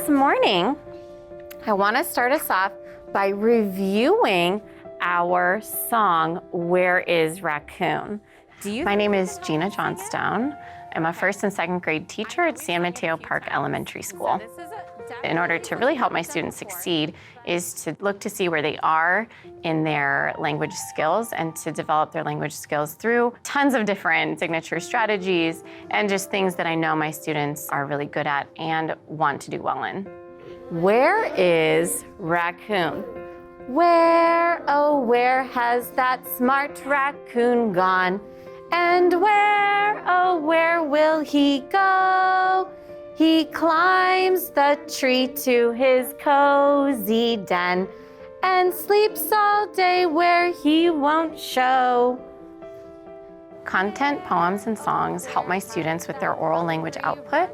This morning, I want to start us off by reviewing our song, Where is Raccoon? My name is Gina Johnstone. I'm a first and second grade teacher at San Mateo Park Elementary School. In order to really help my students succeed is to look to see where they are in their language skills and to develop their language skills through tons of different signature strategies and just things that I know my students are really good at and want to do well in. Where is Raccoon? Where, oh, where has that smart raccoon gone? And where, oh, where will he go? He climbs the tree to his cozy den and sleeps all day where he won't show. Content, poems, and songs help my students with their oral language output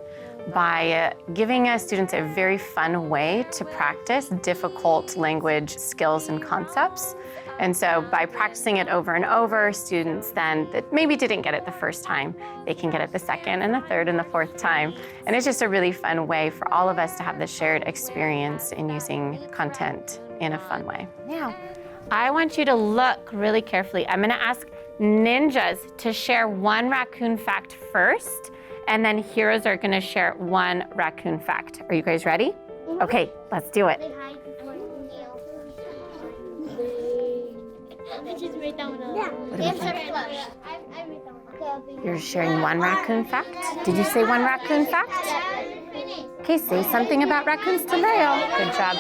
by giving students a very fun way to practice difficult language skills and concepts. And so by practicing it over and over, students then that maybe didn't get it the first time, they can get it the second and the third and the fourth time. And it's just a really fun way for all of us to have the shared experience in using content in a fun way. Now, I want you to look really carefully. I'm gonna ask ninjas to share one raccoon fact first, and then heroes are gonna share one raccoon fact. Are you guys ready? Mm-hmm. Okay, let's do it. You're sharing one raccoon fact? Did you say one raccoon fact? Okay, say something about raccoons to Leo. Good job.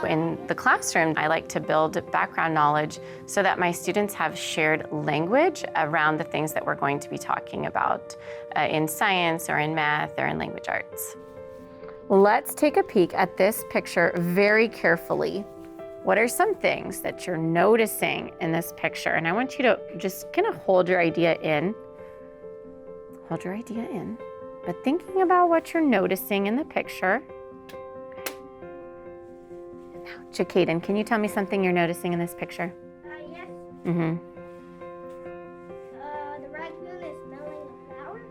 In the classroom, I like to build background knowledge so that my students have shared language around the things that we're going to be talking about in science or in math or in language arts. Let's take a peek at this picture very carefully. What are some things that you're noticing in this picture? And I want you to just kind of hold your idea in. Hold your idea in, but thinking about what you're noticing in the picture. Now, Jacaden, can you tell me something you're noticing in this picture? Yes. Mm-hmm. The raccoon is smelling a flower.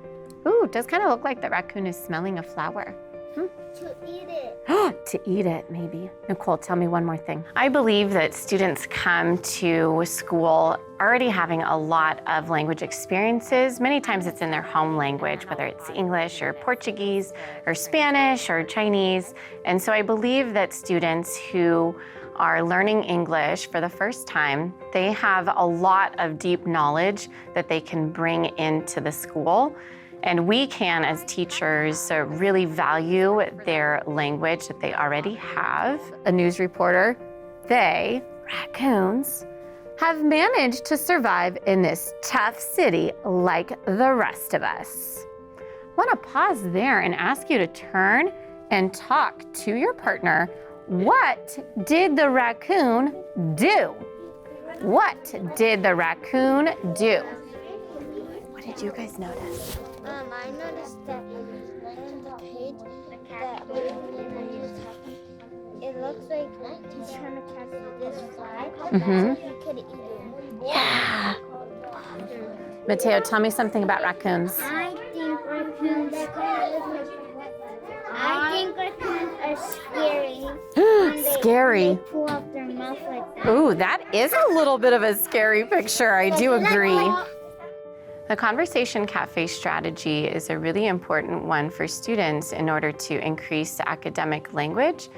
Ooh, it does kind of look like the raccoon is smelling a flower. To eat it. To eat it, maybe. Nicole, tell me one more thing. I believe that students come to school already having a lot of language experiences. Many times it's in their home language, whether it's English or Portuguese or Spanish or Chinese. And so I believe that students who are learning English for the first time, they have a lot of deep knowledge that they can bring into the school. And we can, as teachers, really value their language that they already have. A news reporter, they, raccoons, have managed to survive in this tough city like the rest of us. I want to pause there and ask you to turn and talk to your partner. What did the raccoon do? What did the raccoon do? What did you guys notice? I noticed that in the page that it looks like he's trying to catch this fly so he could eat it. Yeah. Mateo, tell me something about raccoons. I think raccoons are scary. Scary. They pull out their mouth like that. Ooh, that is a little bit of a scary picture. I do agree. The Conversation Cafe strategy is a really important one for students in order to increase academic language.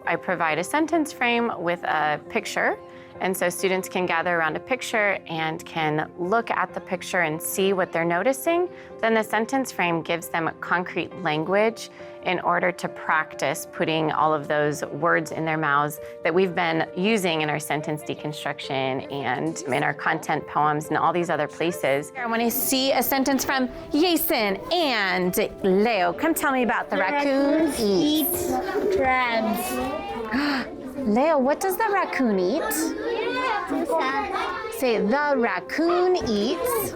I provide a sentence frame with a picture, and so students can gather around a picture and can look at the picture and see what they're noticing. Then the sentence frame gives them concrete language in order to practice putting all of those words in their mouths that we've been using in our sentence deconstruction and in our content poems and all these other places. I want to see a sentence from Jason and Leo. Come tell me about the raccoon eats crabs. Leo, what does the raccoon eat? Say, the raccoon eats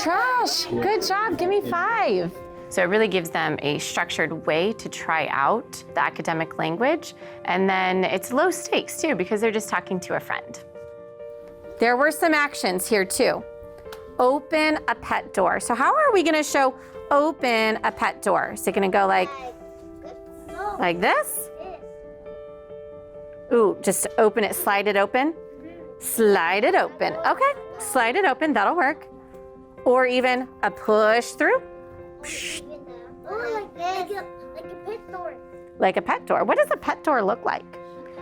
trash. Good job. Give me 5. So it really gives them a structured way to try out the academic language. And then it's low stakes too, because they're just talking to a friend. There were some actions here too. Open a pet door. So how are we going to show open a pet door? Is it gonna go like this? Ooh, just open it, slide it open? Slide it open. Okay, slide it open, that'll work. Or even a push through. Oh, like this. Like a pet door. Like a pet door. What does a pet door look like?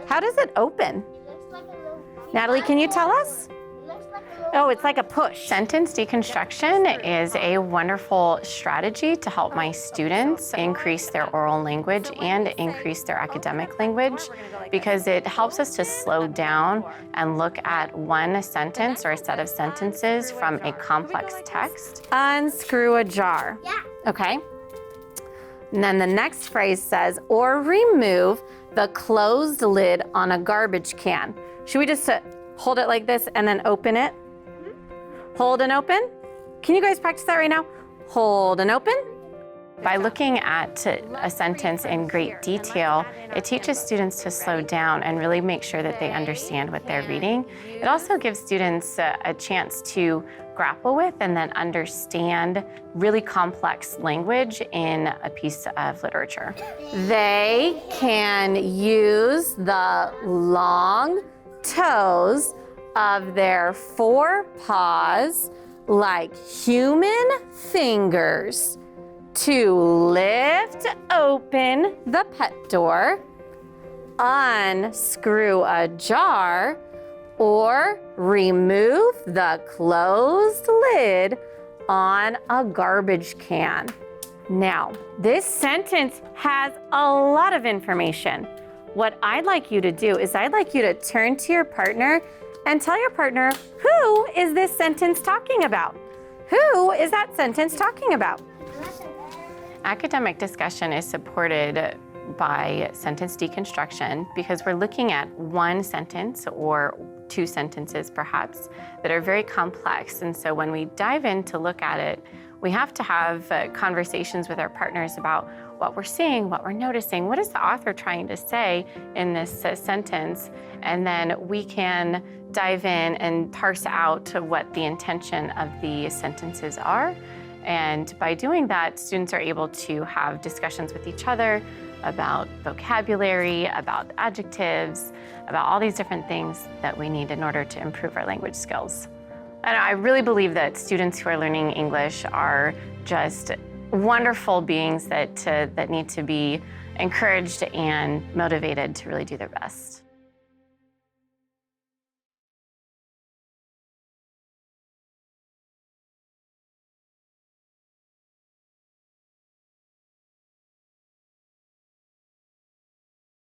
How does it open? It looks like a little. Natalie, can you tell us? It looks like a little. Oh, it's like a push. Sentence deconstruction is a wonderful strategy to help my students increase their oral language and increase their academic language, because it helps us to slow down and look at one sentence or a set of sentences from a complex text. Unscrew a jar. Yeah. Okay. And then the next phrase says, or remove the closed lid on a garbage can. Should we just hold it like this and then open it? Hold and open? Can you guys practice that right now? Hold and open. By looking at a sentence in great detail, it teaches students to slow down and really make sure that they understand what they're reading. It also gives students a chance to grapple with and then understand really complex language in a piece of literature. They can use the long toes of their forepaws like human fingers to lift open the pet door, unscrew a jar, or remove the closed lid on a garbage can. Now, this sentence has a lot of information. What I'd like you to do is I'd like you to turn to your partner and tell your partner, who is this sentence talking about? Who is that sentence talking about? Academic discussion is supported by sentence deconstruction because we're looking at one sentence or two sentences perhaps that are very complex. And so when we dive in to look at it, we have to have conversations with our partners about what we're seeing, what we're noticing, what is the author trying to say in this sentence, and then we can dive in and parse out what the intention of the sentences are. And by doing that, students are able to have discussions with each other about vocabulary, about adjectives, about all these different things that we need in order to improve our language skills. And I really believe that students who are learning English are just wonderful beings that need to be encouraged and motivated to really do their best.